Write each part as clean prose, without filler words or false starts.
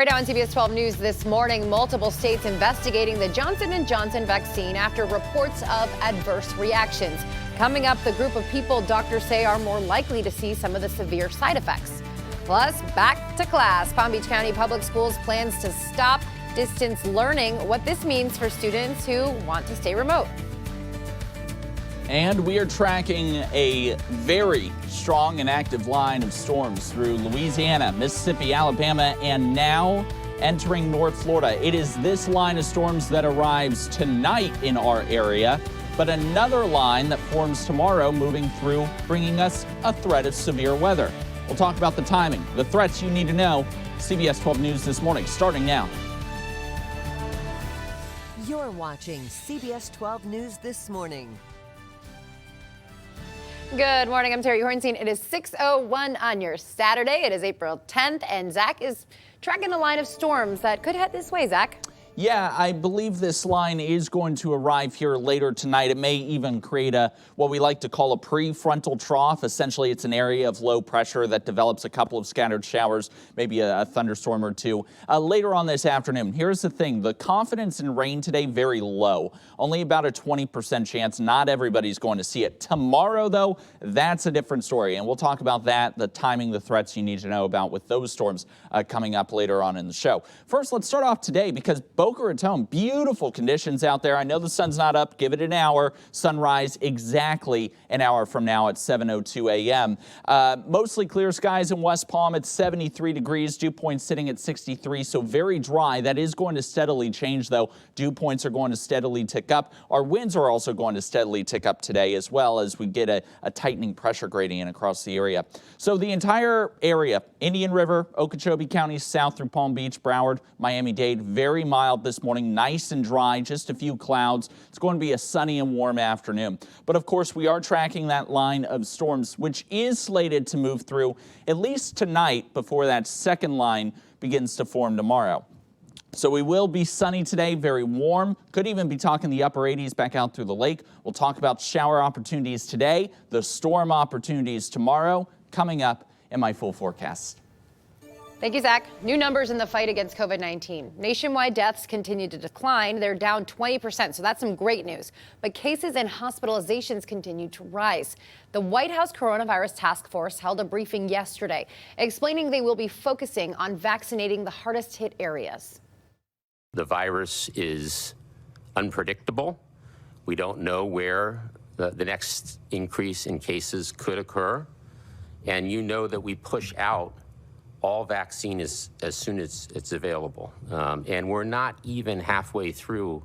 Right now on CBS 12 News this morning, multiple states investigating the Johnson & Johnson vaccine after reports of adverse reactions. Coming up, the group of people doctors say are more likely to see some of the severe side effects. Plus, back to class. Palm Beach County Public Schools plans to stop distance learning, what this means for students who want to stay remote. And we are tracking a very strong and active line of storms through Louisiana, Mississippi, Alabama, and now entering North Florida. It is this line of storms that arrives tonight in our area, but another line that forms tomorrow moving through, bringing us a threat of severe weather. We'll talk about the timing, the threats you need to know. CBS 12 News this morning, starting now. You're watching CBS 12 News this morning. Good morning, I'm Terry Hornstein. It is 6:01 on your Saturday. It is April 10th, and Zach is tracking a line of storms that could head this way, Zach. Yeah, I believe this line is going to arrive here later tonight. It may even create what we like to call a prefrontal trough. Essentially, it's an area of low pressure that develops a couple of scattered showers, maybe a thunderstorm or two. Later on this afternoon, here's the thing. The confidence in rain today, very low. Only about a 20% chance. Not everybody's going to see it. Tomorrow, though, that's a different story. And we'll talk about that, the timing, the threats you need to know about with those storms coming up later on in the show. First, let's start off today because Boca Raton, beautiful conditions out there. I know the sun's not up. Give it an hour. Sunrise exactly an hour from now at 7:02 a.m. Mostly clear skies in West Palm at 73 degrees. Dew point sitting at 63, so very dry. That is going to steadily change, though. Dew points are going to steadily tick up. Our winds are also going to steadily tick up today as well as we get a tightening pressure gradient across the area. So the entire area, Indian River, Okeechobee County, south through Palm Beach, Broward, Miami-Dade, very mild this morning, nice and dry, just a few clouds. It's going to be a sunny and warm afternoon. But of course, we are tracking that line of storms, which is slated to move through at least tonight before that second line begins to form tomorrow. So we will be sunny today, very warm. Could even be talking the upper 80s back out through the lake. We'll talk about shower opportunities today, the storm opportunities tomorrow, coming up in my full forecast. Thank you, Zach. New numbers in the fight against COVID-19. Nationwide deaths continue to decline. They're down 20%, so that's some great news. But cases and hospitalizations continue to rise. The White House Coronavirus Task Force held a briefing yesterday, explaining they will be focusing on vaccinating the hardest hit areas. The virus is unpredictable. We don't know where the next increase in cases could occur. And you know that we push out all vaccine as soon as it's available. And we're not even halfway through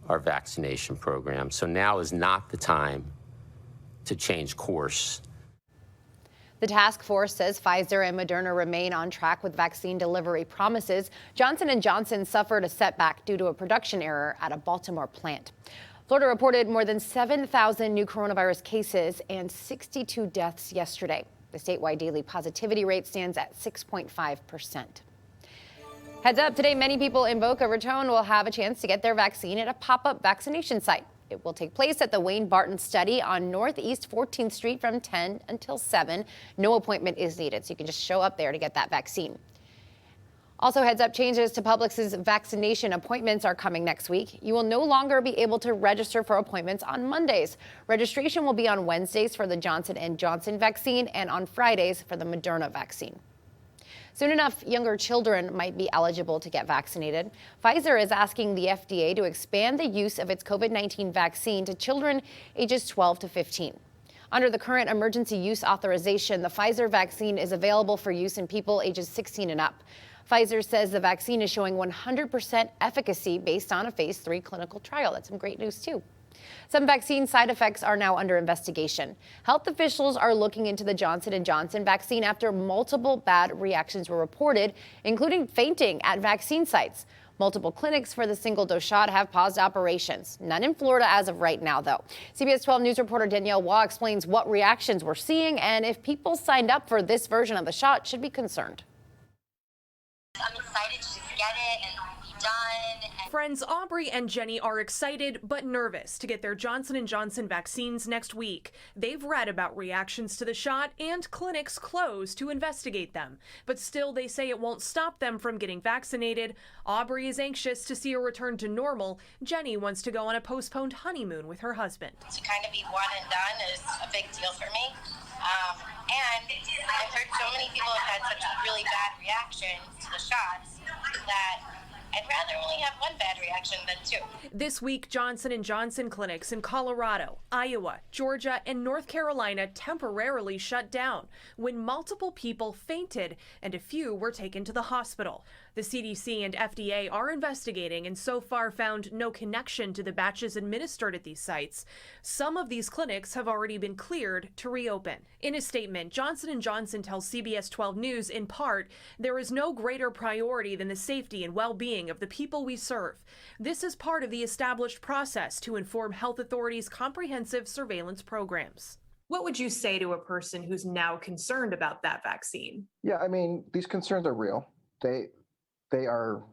our vaccination program. So now is not the time to change course. The task force says Pfizer and Moderna remain on track with vaccine delivery promises. Johnson & Johnson suffered a setback due to a production error at a Baltimore plant. Florida reported more than 7,000 new coronavirus cases and 62 deaths yesterday. The statewide daily positivity rate stands at 6.5%. Heads up, today many people in Boca Raton will have a chance to get their vaccine at a pop-up vaccination site. It will take place at the Wayne Barton Study on Northeast 14th Street from 10 until 7. No appointment is needed, so you can just show up there to get that vaccine. Also, heads up, changes to Publix's vaccination appointments are coming next week. You will no longer be able to register for appointments on Mondays. Registration will be on Wednesdays for the Johnson & Johnson vaccine and on Fridays for the Moderna vaccine. Soon enough, younger children might be eligible to get vaccinated. Pfizer is asking the FDA to expand the use of its COVID-19 vaccine to children ages 12 to 15. Under the current emergency use authorization, the Pfizer vaccine is available for use in people ages 16 and up. Pfizer says the vaccine is showing 100% efficacy based on a phase 3 clinical trial. That's some great news, too. Some vaccine side effects are now under investigation. Health officials are looking into the Johnson & Johnson vaccine after multiple bad reactions were reported, including fainting at vaccine sites. Multiple clinics for the single-dose shot have paused operations. None in Florida as of right now, though. CBS 12 News reporter Danielle Waugh explains what reactions we're seeing and if people signed up for this version of the shot should be concerned. I'm excited to just get it and be done. Friends Aubrey and Jenny are excited but nervous to get their Johnson & Johnson vaccines next week. They've read about reactions to the shot and clinics closed to investigate them. But still, they say it won't stop them from getting vaccinated. Aubrey is anxious to see a return to normal. Jenny wants to go on a postponed honeymoon with her husband. To kind of be one and done is a big deal for me. And I've heard so many people have had such really bad reactions to the shots that I'd rather only have one bad reaction than two. This week, Johnson & Johnson clinics in Colorado, Iowa, Georgia, and North Carolina temporarily shut down when multiple people fainted and a few were taken to the hospital. The CDC and FDA are investigating and so far found no connection to the batches administered at these sites. Some of these clinics have already been cleared to reopen. In a statement, Johnson & Johnson tells CBS 12 News, in part, there is no greater priority than the safety and well-being of the people we serve. This is part of the established process to inform health authorities' comprehensive surveillance programs. What would you say to a person who's now concerned about that vaccine? Yeah, I mean, these concerns are real. They are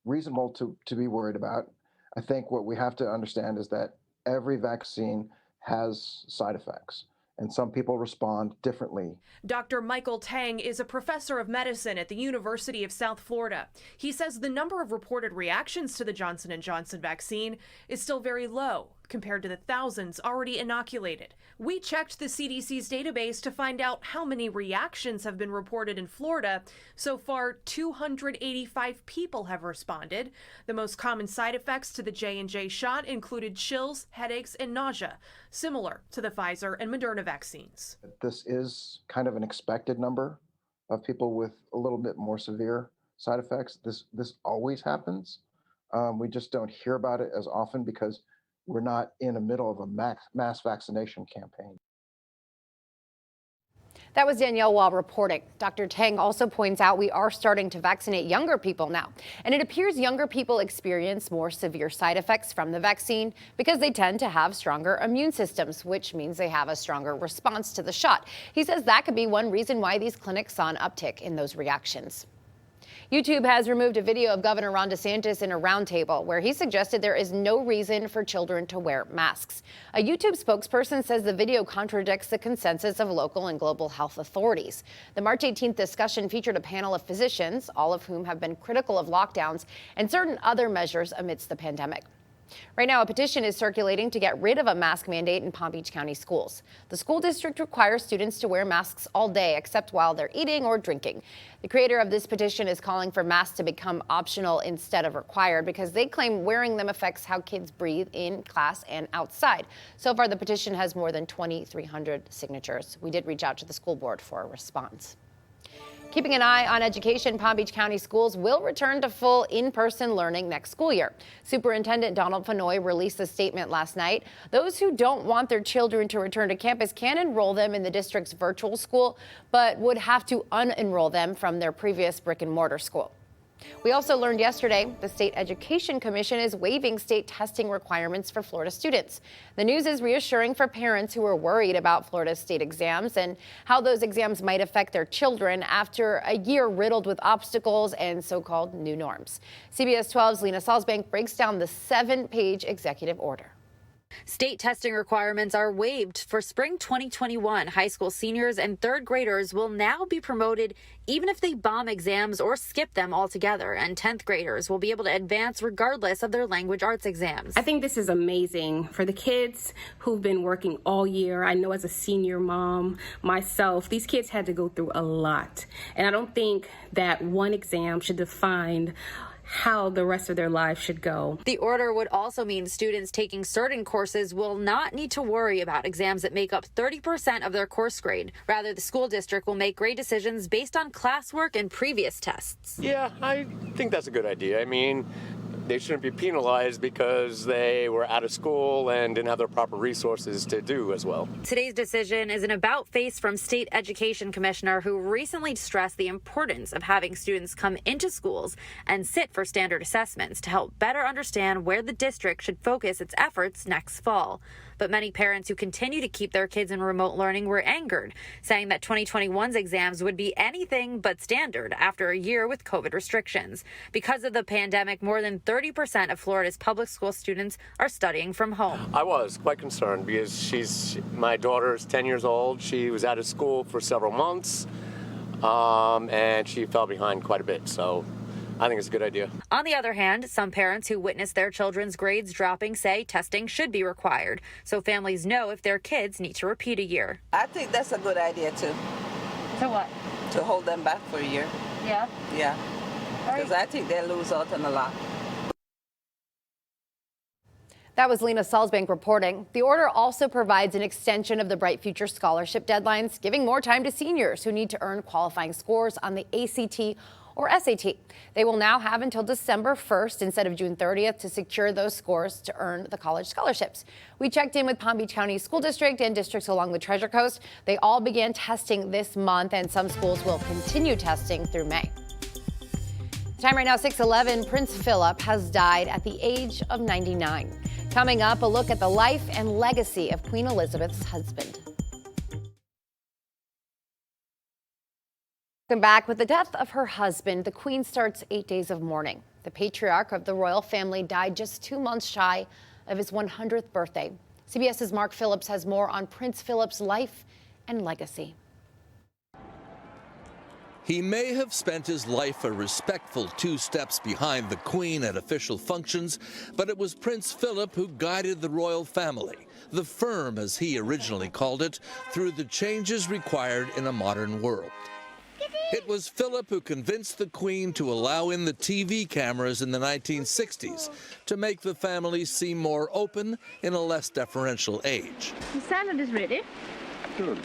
reasonable to be worried about. I think what we have to understand is that every vaccine has side effects, and some people respond differently. Dr. Michael Tang is a professor of medicine at the University of South Florida. He says the number of reported reactions to the Johnson & Johnson vaccine is still very low compared to the thousands already inoculated. We checked the CDC's database to find out how many reactions have been reported in Florida. So far, 285 people have responded. The most common side effects to the J&J shot included chills, headaches, and nausea, similar to the Pfizer and Moderna vaccines. This is kind of an expected number of people with a little bit more severe side effects. This always happens. We just don't hear about it as often because we're not in the middle of a mass vaccination campaign. That was Danielle Wall reporting. Dr. Tang also points out we are starting to vaccinate younger people now, and it appears younger people experience more severe side effects from the vaccine because they tend to have stronger immune systems, which means they have a stronger response to the shot. He says that could be one reason why these clinics saw an uptick in those reactions. YouTube has removed a video of Governor Ron DeSantis in a roundtable where he suggested there is no reason for children to wear masks. A YouTube spokesperson says the video contradicts the consensus of local and global health authorities. The March 18th discussion featured a panel of physicians, all of whom have been critical of lockdowns and certain other measures amidst the pandemic. Right now, a petition is circulating to get rid of a mask mandate in Palm Beach County schools. The school district requires students to wear masks all day except while they're eating or drinking. The creator of this petition is calling for masks to become optional instead of required because they claim wearing them affects how kids breathe in class and outside. So far, the petition has more than 2,300 signatures. We did reach out to the school board for a response. Keeping an eye on education, Palm Beach County schools will return to full in-person learning next school year. Superintendent Donald Fenoy released a statement last night. Those who don't want their children to return to campus can enroll them in the district's virtual school, but would have to unenroll them from their previous brick-and-mortar school. We also learned yesterday the State Education Commission is waiving state testing requirements for Florida students. The news is reassuring for parents who are worried about Florida's state exams and how those exams might affect their children after a year riddled with obstacles and so-called new norms. CBS 12's Lena Salzbank breaks down the 7-page executive order. State testing requirements are waived for spring 2021. High school seniors and third graders will now be promoted even if they bomb exams or skip them altogether. And 10th graders will be able to advance regardless of their language arts exams. I think this is amazing for the kids who've been working all year. I know as a senior mom myself, these kids had to go through a lot. And I don't think that one exam should define how the rest of their lives should go. The order would also mean students taking certain courses will not need to worry about exams that make up 30% of their course grade. Rather, the school district will make grade decisions based on classwork and previous tests. Yeah, I think that's a good idea. I mean, they shouldn't be penalized because they were out of school and didn't have the proper resources to do as well. Today's decision is an about-face from State Education Commissioner who recently stressed the importance of having students come into schools and sit for standard assessments to help better understand where the district should focus its efforts next fall. But many parents who continue to keep their kids in remote learning were angered, saying that 2021's exams would be anything but standard after a year with COVID restrictions. Because of the pandemic, more than 30% of Florida's public school students are studying from home. I was quite concerned because my daughter is 10 years old. She was out of school for several months, and she fell behind quite a bit. So I think it's a good idea. On the other hand, some parents who witnessed their children's grades dropping say testing should be required so families know if their kids need to repeat a year. I think that's a good idea too. So what? To hold them back for a year. Yeah? Yeah. Because I think they lose out on a lot. That was Lena Salzbank reporting. The order also provides an extension of the Bright Future scholarship deadlines, giving more time to seniors who need to earn qualifying scores on the ACT or SAT. They will now have until December 1st instead of June 30th to secure those scores to earn the college scholarships. We checked in with Palm Beach County School District and districts along the Treasure Coast. They all began testing this month, and some schools will continue testing through May. Time right now, 6:11. Prince Philip has died at the age of 99. Coming up, a look at the life and legacy of Queen Elizabeth's husband. Welcome back. With the death of her husband, the Queen starts 8 days of mourning. The patriarch of the royal family died just 2 months shy of his 100th birthday. CBS's Mark Phillips has more on Prince Philip's life and legacy. He may have spent his life a respectful 2 steps behind the Queen at official functions, but it was Prince Philip who guided the royal family, the firm as he originally called it, through the changes required in a modern world. It was Philip who convinced the Queen to allow in the TV cameras in the 1960s to make the family seem more open in a less deferential age. The salad is ready. Good.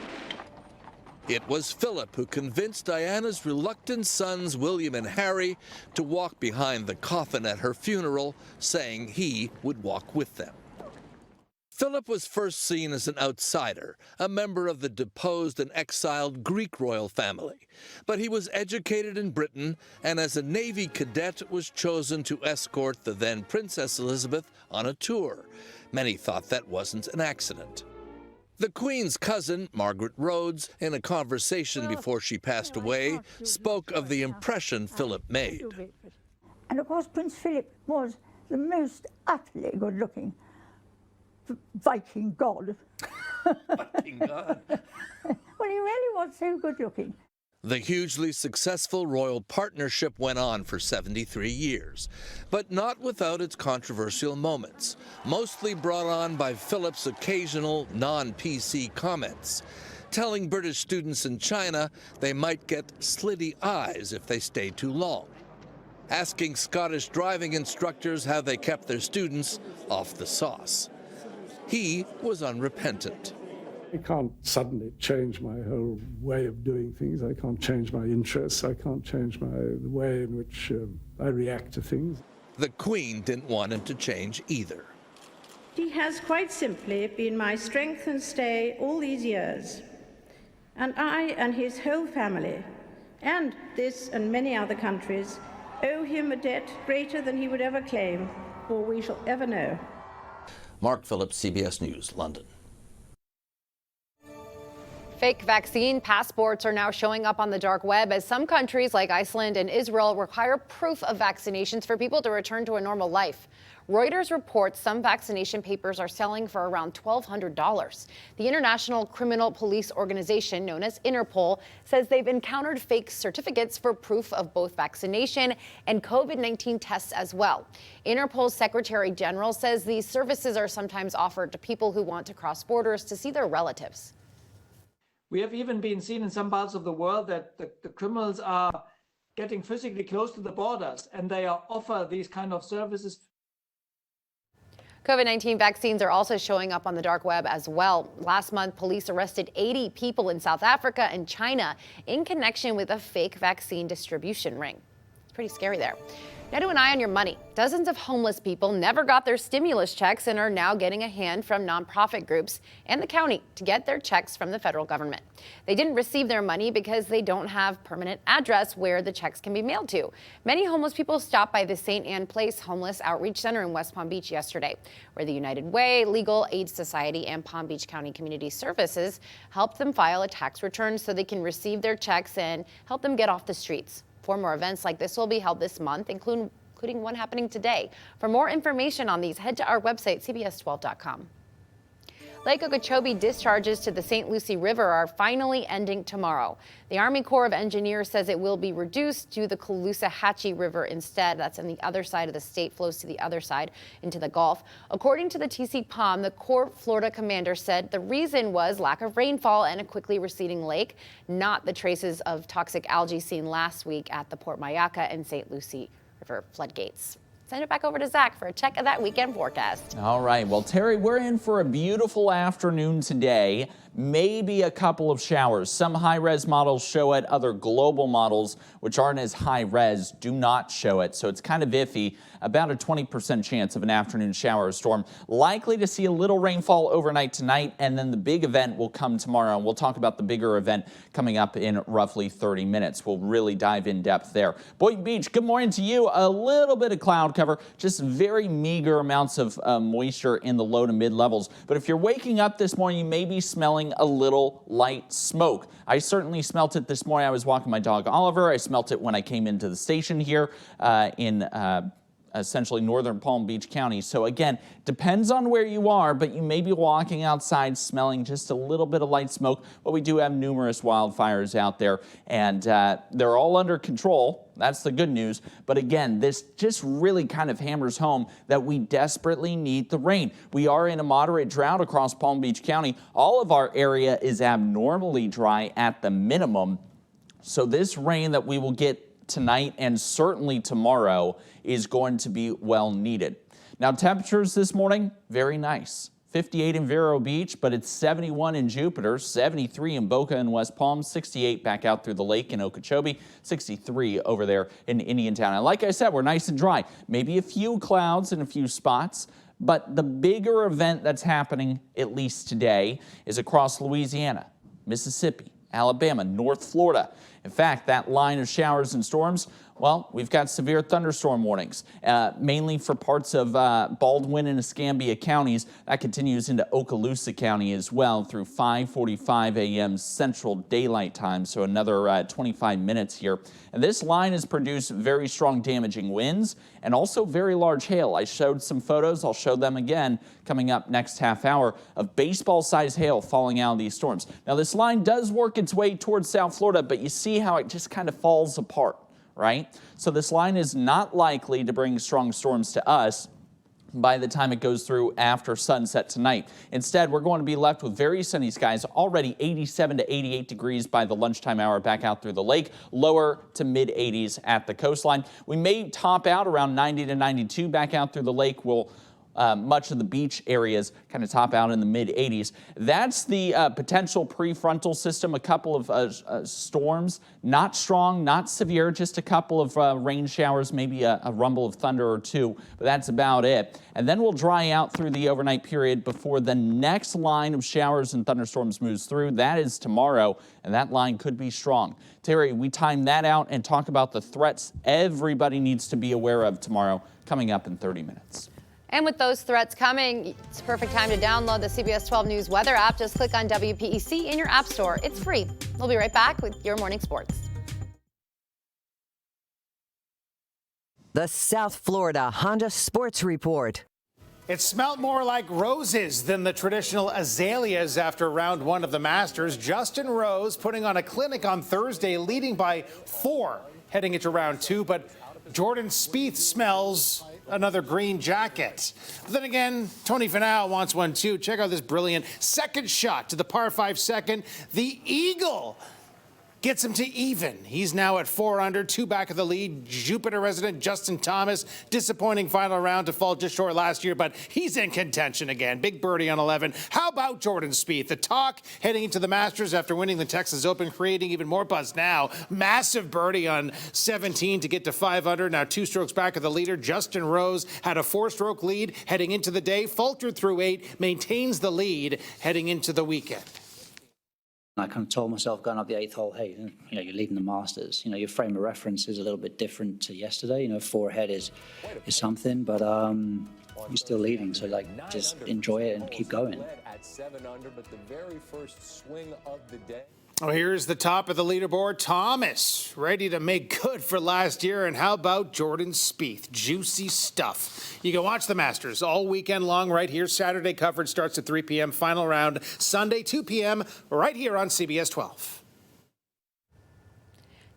It was Philip who convinced Diana's reluctant sons, William and Harry, to walk behind the coffin at her funeral, saying he would walk with them. Philip was first seen as an outsider, a member of the deposed and exiled Greek royal family. But he was educated in Britain and as a Navy cadet was chosen to escort the then Princess Elizabeth on a tour. Many thought that wasn't an accident. The Queen's cousin, Margaret Rhodes, in a conversation before she passed away, spoke of the impression Philip made. And of course, Prince Philip was the most utterly good-looking Viking god. Viking god? Well, he really was so good-looking. The hugely successful royal partnership went on for 73 years, but not without its controversial moments, mostly brought on by Philip's occasional non-PC comments, telling British students in China they might get slitty eyes if they stay too long, asking Scottish driving instructors how they kept their students off the sauce. He was unrepentant. I can't suddenly change my whole way of doing things. I can't change my interests. I can't change the way in which I react to things. The Queen didn't want him to change either. He has quite simply been my strength and stay all these years. And I and his whole family, and this and many other countries, owe him a debt greater than he would ever claim, or we shall ever know. Mark Phillips, CBS News, London. Fake vaccine passports are now showing up on the dark web as some countries like Iceland and Israel require proof of vaccinations for people to return to a normal life. Reuters reports some vaccination papers are selling for around $1,200. The International Criminal Police Organization, known as Interpol, says they've encountered fake certificates for proof of both vaccination and COVID-19 tests as well. Interpol's Secretary General says these services are sometimes offered to people who want to cross borders to see their relatives. We have even been seen in some parts of the world that the criminals are getting physically close to the borders and they offer these kind of services. COVID-19 vaccines are also showing up on the dark web as well. Last month, police arrested 80 people in South Africa and China in connection with a fake vaccine distribution ring. It's pretty scary there. Now to an eye on your money. Dozens of homeless people never got their stimulus checks and are now getting a hand from nonprofit groups and the county to get their checks from the federal government. They didn't receive their money because they don't have permanent address where the checks can be mailed to. Many homeless people stopped by the St. Anne Place Homeless Outreach Center in West Palm Beach yesterday, where the United Way, Legal Aid Society, and Palm Beach County Community Services helped them file a tax return so they can receive their checks and help them get off the streets. 4 more events like this will be held this month, including one happening today. For more information on these, head to our website, cbs12.com. Lake Okeechobee discharges to the St. Lucie River are finally ending tomorrow. The Army Corps of Engineers says it will be reduced to the Caloosahatchee River instead. That's on the other side of the state, flows to the other side into the Gulf. According to the TC-POM, the Corps Florida commander said the reason was lack of rainfall and a quickly receding lake, not the traces of toxic algae seen last week at the Port Mayaca and St. Lucie River floodgates. Send it back over to Zach for a check of that weekend forecast. All right. Well, Terry, we're in for a beautiful afternoon today. Maybe a couple of showers. Some high-res models show it. Other global models, which aren't as high-res, do not show it. So it's kind of iffy. About a 20% chance of an afternoon shower or storm. Likely to see a little rainfall overnight tonight, and then the big event will come tomorrow. And we'll talk about the bigger event coming up in roughly 30 minutes. We'll really dive in depth there. Boynton Beach, good morning to you. A little bit of cloud cover, just very meager amounts of moisture in the low to mid levels. But if you're waking up this morning, you may be smelling a little light smoke. I certainly smelt it this morning. I was walking my dog Oliver. I smelt it when I came into the station here in essentially northern Palm Beach County. So again, depends on where you are, but you may be walking outside smelling just a little bit of light smoke. But we do have numerous wildfires out there, and they're all under control. That's the good news. But again, this just really kind of hammers home that we desperately need the rain. We are in a moderate drought across Palm Beach County. All of our area is abnormally dry at the minimum. So this rain that we will get tonight and certainly tomorrow is going to be well needed. Now, temperatures this morning, very nice. 58 in Vero Beach, but it's 71 in Jupiter, 73 in Boca and West Palm, 68 back out through the lake in Okeechobee, 63 over there in Indiantown. And like I said, we're nice and dry. Maybe a few clouds in a few spots, but the bigger event that's happening, at least today, is across Louisiana, Mississippi, Alabama, North Florida. In fact, that line of showers and storms, well, we've got severe thunderstorm warnings, mainly for parts of Baldwin and Escambia counties. That continues into Okaloosa County as well through 5:45 a.m. Central Daylight Time, so another 25 minutes here. And this line has produced very strong damaging winds and also very large hail. I showed some photos. I'll show them again coming up next half hour of baseball-sized hail falling out of these storms. Now, this line does work its way towards South Florida, but you see how it just kind of falls apart, right? So this line is not likely to bring strong storms to us by the time it goes through after sunset tonight. Instead, we're going to be left with very sunny skies, already 87 to 88 degrees by the lunchtime hour back out through the lake, lower to mid 80s at the coastline. We may top out around 90 to 92 back out through the lake. We'll much of the beach areas kind of top out in the mid 80s. That's the potential prefrontal system. A couple of storms, not strong, not severe, just a couple of rain showers, maybe a rumble of thunder or two, but that's about it. And then we'll dry out through the overnight period before the next line of showers and thunderstorms moves through. That is tomorrow, and that line could be strong. Terry, we time that out and talk about the threats everybody needs to be aware of tomorrow, coming up in 30 minutes. And with those threats coming, it's a perfect time to download the CBS 12 News weather app. Just click on WPEC in your app store. It's free. We'll be right back with your morning sports. The South Florida Honda Sports Report. It smelled more like roses than the traditional azaleas after round one of the Masters. Justin Rose putting on a clinic on Thursday, leading by 4 heading into round 2. But Jordan Spieth smells another green jacket. But then again, Tony Finau wants one too. Check out this brilliant second shot to the par 5 second. The eagle gets him to even. He's now at 4 under, 2 back of the lead. Jupiter resident Justin Thomas, disappointing final round to fall just short last year, but he's in contention again. Big birdie on 11. How about Jordan Spieth? The talk heading into the Masters after winning the Texas Open, creating even more buzz now. Massive birdie on 17 to get to 5 under. Now 2 strokes back of the leader. Justin Rose had a 4-stroke lead heading into the day, faltered through 8, maintains the lead heading into the weekend. I kind of told myself going up the 8th hole, hey, you know, you're leading the Masters. You know, your frame of reference is a little bit different to yesterday. You know, 4 ahead is something, but you're still leading. So, like, just enjoy it and keep going. At 7 under, but the very first swing of the day. Oh, here's the top of the leaderboard. Thomas, ready to make good for last year. And how about Jordan Spieth? Juicy stuff. You can watch the Masters all weekend long right here. Saturday coverage starts at 3 p.m. Final round Sunday, 2 p.m. right here on CBS 12.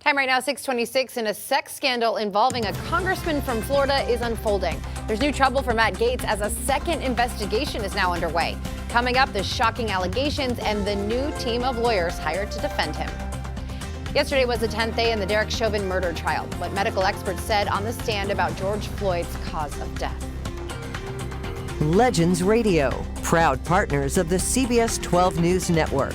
Time right now, 6:26, and a sex scandal involving a congressman from Florida is unfolding. There's new trouble for Matt Gaetz as a second investigation is now underway. Coming up, the shocking allegations and the new team of lawyers hired to defend him. Yesterday was the 10th day in the Derek Chauvin murder trial. What medical experts said on the stand about George Floyd's cause of death. Legends Radio, proud partners of the CBS 12 News Network.